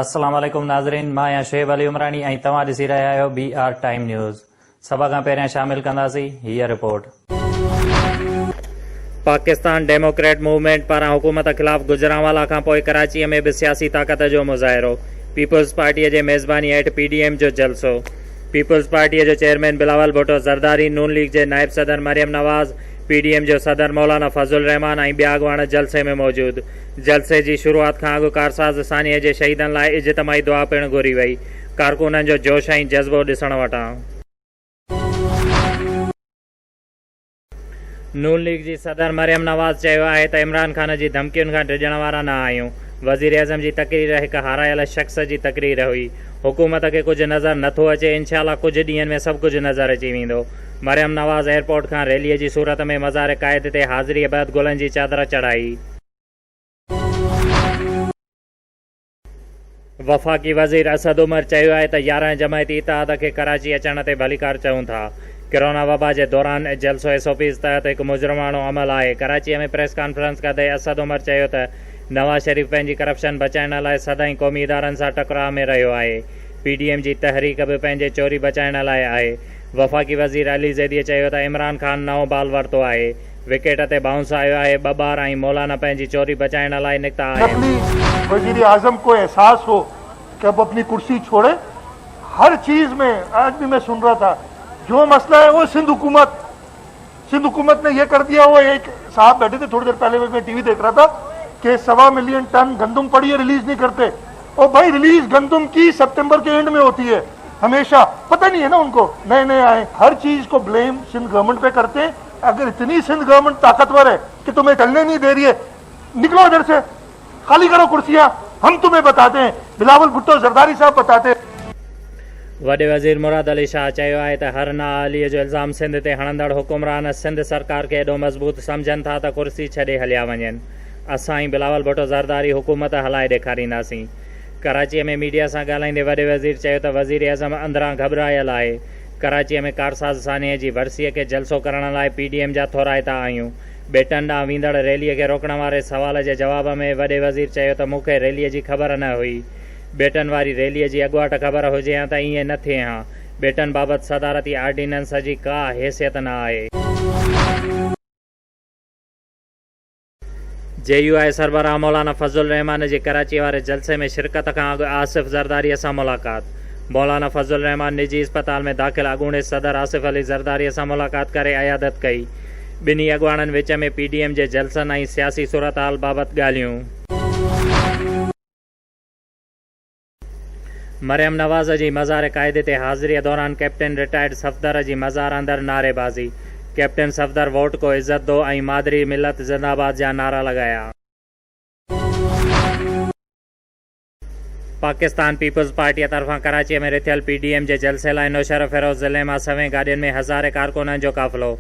अस्सलाम वालेकुम नाज़रीन, मां आहियां शुएब अली उमरानी ऐं तव्हां ॾिसी रहिया आहियो BR टाइम न्यूज़। सभ खां पहिरियां शामिल कंदासीं हीअ रिपोर्ट। पाकिस्तान डेमोक्रेट मूवमेंट पारां हुकूमत ख़िलाफ़ गुजरांवाला खां पोइ कराचीअ में बि सियासी ताक़त जो मुज़ाहिरो। पीपल्स पार्टीअ जे मेज़बानी हेठि PDM जो जलसो। पीपल्स पार्टीअ जो चेयरमैन बिलावल भुट्टो ज़रदारी, नून लीग जे नायब सदर मरियम नवाज़, PDM जो सदर मौलाना फज़लुर रहमान ऐं ॿिया अॻवान जलसे में मौजूद। जलसे जी शुरूआत खां अॻु कारसाज़ सानीअ जे शहीदनि लाइ इज्तिमाही दुआ पिणु घुरी वई। कारकुननि जो जोश ऐं जज़्बो ॾिसण वटां। नून लीग जी सदर मरियम नवाज़ चयो आहे त इमरान ख़ान जी धमकियुनि खां डिॼण वारा न आहियूं। वज़ीर आज़म जी तक़रीर हिकु हारायल शख़्स जी तक़रीर हुई। हुकूमत खे कुझु नज़र नथो अचे, इंशाअल्लाह कुझु ॾींहंनि में सभु कुझु नज़र अची वेंदो। मरियम नवाज़ एयरपोर्ट खां रैलीअ जी सूरत में मज़ार क़ाइद ते हाज़िरीअ बैदि गुलनि जी चादर चढ़ाई। वफ़ाक़ी वज़ीर असद उमर चयो आहे त 11 जमायती इत्तेहाद खे कराची अचण ते भलीकार चऊं था। कोरोना वबा जे दौरान जलसो SOPs तहत हिकु मुजरमाणो अमल आहे। कराचीअ में प्रेस कॉन्फ्रेंस कंदे असद उमर चयो त नवाज़ शरीफ़ पंहिंजी करप्शन बचाइण लाइ सदाईं क़ौमी इदारनि सां टकराव में रहियो आहे। PDM जी तहरीक बि पंहिंजे चोरी बचाइण लाइ आहे। वफ़ाक़ी वज़ीर अली ज़ैदीअ चयो त इमरान ख़ान नओं बाल वरितो आहे, विकेट ते बाउंस आयो आहे, 2 बार ऐं मौलाना पंहिंजी चोरी बचाइण लाइ निकिता आहिनि। वज़ीर आज़म को एहसास हो कि अब अपनी कुर्सी छोड़े। हर चीज में आज भी मैं सुन रहा था, जो मसला है वो सिंध हुकूमत ने ये कर दिया। वो एक साहब बैठे थे थोड़ी देर पहले, मैं टीवी देख रहा था कि 1.25 मिलियन टन गंदम पड़ी है, रिलीज नहीं करते। और भाई रिलीज गंदम की सितंबर के एंड में होती है हमेशा, पता नहीं है ना उनको, नए आए। हर चीज को ब्लेम सिंध गवर्नमेंट पे करते हैं। अगर इतनी सिंध गवर्नमेंट ताकतवर है कि तुम्हें चलने नहीं दे रही है, निकलो इधर से, खाली करो कुर्सियां, हम तुम्हें बताते हैं। बिलावल भुट्टो ज़रदारी साहब बताते हैं। वॾे वज़ीर मुराद अली शाह चयो आहे त हर नाअहलीअ जो इल्ज़ाम सिंध ते हणंदड़ हुकुमरान सिंध सरकार खे एॾो मज़बूत सम्झनि था त कुर्सी छॾे हलिया वञनि। असां ई बिलावल भुट्टो ज़रदारी हुकूमत हलाए ॾेखारींदासीं। कराचीअ में मीडिया सां ॻाल्हाईंदे वॾे वज़ीर चयो त वज़ीर आज़म अंदरां घबरायल आहे। कराचीअ में कारसाज़ सानीअ जी वरसीअ खे जलसो करण लाइ PDM जा थोराइता आहियूं। बेटन ॾांहुं वेंदड़ रैलीअ खे रोकण वारे सवाल जे जवाब में वॾे वज़ीर चयो त मूंखे रैलीअ जी ख़बर न हुई। बेटन वारी रैलीअ जी अॻुवाट ख़बर हुजे हा त ईअं न थिए हा। बेटन बाबति सदारती आर्डीनेंस जी का हैसियत न आहे। JUI सरबराह मौलाना फज़लुर रहमान जी कराची वारे जलसे में शिरकत खां अॻु आसिफ़ ज़रदारीअ सां मुलाक़ात। मौलाना फज़लुर रहमान निजी इस्पताल में दाख़िल अॻूणे सदर आसिफ़ अली ज़रदारीअ सां मुलाक़ात करे अयादत कई। ॿिन्ही अॻवाननि विच में PDM जे जलसनि ऐं सियासी सूरत हाल बाबति ॻाल्हियूं। मरियम नवाज़ जी मज़ार क़ाइद ते हाज़िरीअ दौरान कैप्टन रिटायर्ड सफ़दर जी मज़ार अंदरि नारेबाज़ी। कैप्टन सफ़दर वोट को इज़्ज़त दो ऐं मादरी मिलत ज़िंदाबाद जा नारा लॻाया। पाकिस्तान पीपल्स पार्टीअ तरफ़ां कराचीअ में रिथियल PDM जे जलसे लाइ नौशर फिरोज़ ज़िले मां 7 गाॾियुनि में हज़ारे कारकुननि जो काफ़िलो।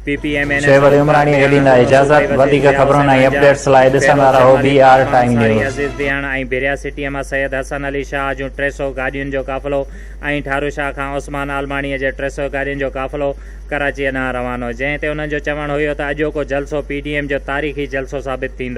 शुएब अली उमरानी खे ॾींदा इजाज़त। वधीक ख़बरुनि ऐं अपडेट्स लाइ ॾिसंदा रहो BR टाइम न्यूज़। अज़ीज़ बियाण ऐं बिरिया सिटीअ मां सैयद हसन अली शाह जूं 300 गाॾियुनि जो काफ़िलो ऐं ठारू शाह खां उस्मान आलमाणीअ जे 300 गाॾियुनि जो काफ़िलो कराचीअ ॾांहुं रवानो, जंहिं ते उन्हनि जो चवणु हुयो त अॼोको जलसो PDM जो तारीख़ी जलसो साबित थींदो।